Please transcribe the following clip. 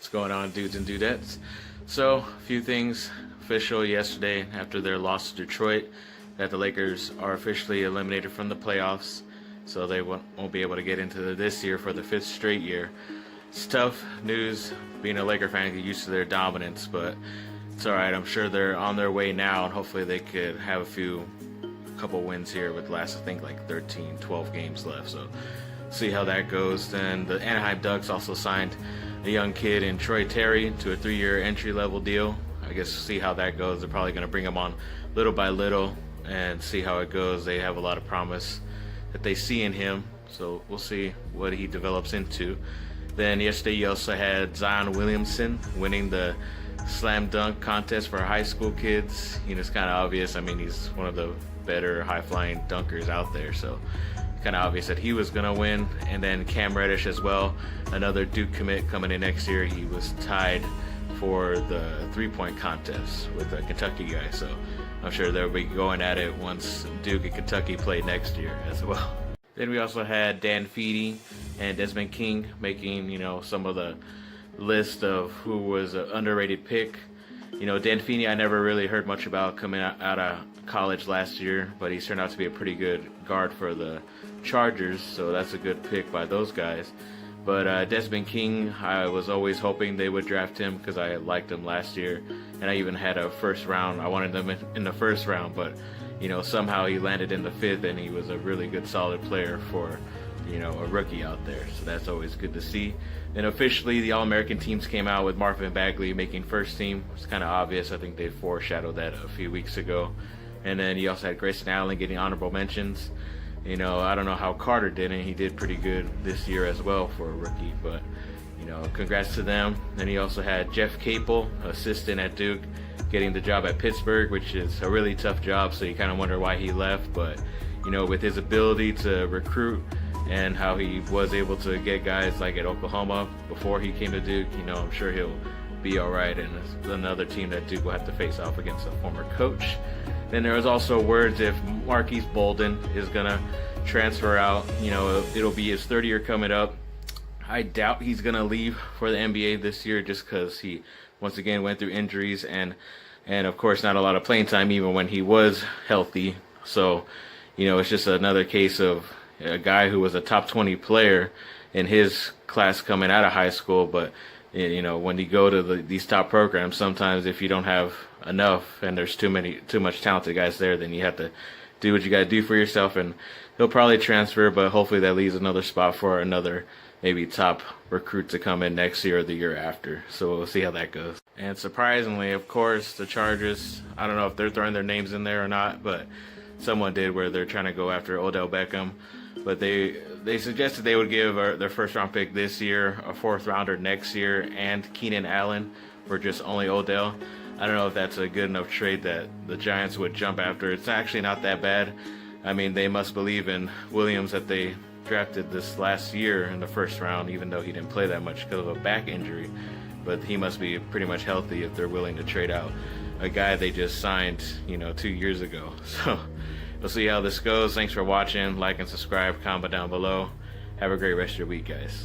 What's going on, dudes and dudettes? So, a few things official yesterday after their loss to Detroit, that the Lakers are officially eliminated from the playoffs, so they won't be able to get into this year for the 5th straight year. It's tough news being a Laker fan, get used to their dominance, but it's alright. I'm sure they're on their way now, and hopefully they could have a couple wins here with last, I think, like 13, 12 games left. So see how that goes. Then the Anaheim Ducks also signed a young kid in Troy Terry to a 3-year entry-level deal. I guess see how that goes. They're probably going to bring him on little by little and see how it goes. They have a lot of promise that they see in him, so we'll see what he develops into. Then yesterday you also had Zion Williamson winning the slam dunk contest for high school kids. You know, it's kind of obvious. I mean, he's one of the better high-flying dunkers out there, so kind of obvious that he was going to win. And then Cam Reddish as well, another Duke commit coming in next year. He was tied for the three-point contest with a Kentucky guy, so I'm sure they'll be going at it once Duke and Kentucky play next year as well. Then we also had Dan Feedy and Desmond King making, some of the list of who was an underrated pick. Dan Feeney I never really heard much about coming out of college last year, but he's turned out to be a pretty good guard for the Chargers, so that's a good pick by those guys. But Desmond King, I was always hoping they would draft him because I liked him last year, and I even had a first round. I wanted them in the first round, but somehow he landed in the 5th, and he was a really good, solid player for a rookie out there, so that's always good to see. Then officially the All-American teams came out with Marvin Bagley making first team. It's kind of obvious. I think they foreshadowed that a few weeks ago. And then you also had Grayson Allen getting honorable mentions. I don't know how Carter did, and he did pretty good this year as well for a rookie, but congrats to them. Then you also had Jeff Capel, assistant at Duke, getting the job at Pittsburgh, which is a really tough job, so you kind of wonder why he left. But with his ability to recruit and how he was able to get guys like at Oklahoma before he came to Duke, I'm sure he'll be all right, and it's another team that Duke will have to face off against a former coach. Then there was also words if Marquise Bolden is going to transfer out, it'll be his 3rd year coming up. I doubt he's going to leave for the NBA this year just because he, once again, went through injuries and of course, not a lot of playing time even when he was healthy. So, it's just another case of a guy who was a top 20 player in his class coming out of high school, but when you go to these top programs, sometimes if you don't have enough and there's too much talented guys there, then you have to do what you got to do for yourself, and he'll probably transfer, but hopefully that leaves another spot for another maybe top recruit to come in next year or the year after. So we'll see how that goes. And surprisingly, of course, the Chargers, I don't know if they're throwing their names in there or not, but someone did where they're trying to go after Odell Beckham. But they suggested they would give their first-round pick this year, a 4th rounder next year, and Keenan Allen for just only Odell. I don't know if that's a good enough trade that the Giants would jump after. It's actually not that bad. I mean, they must believe in Williams that they drafted this last year in the 1st round, even though he didn't play that much because of a back injury. But he must be pretty much healthy if they're willing to trade out a guy they just signed, 2 years ago. So we'll see how this goes. Thanks for watching. Like and subscribe, comment down below. Have a great rest of your week, guys.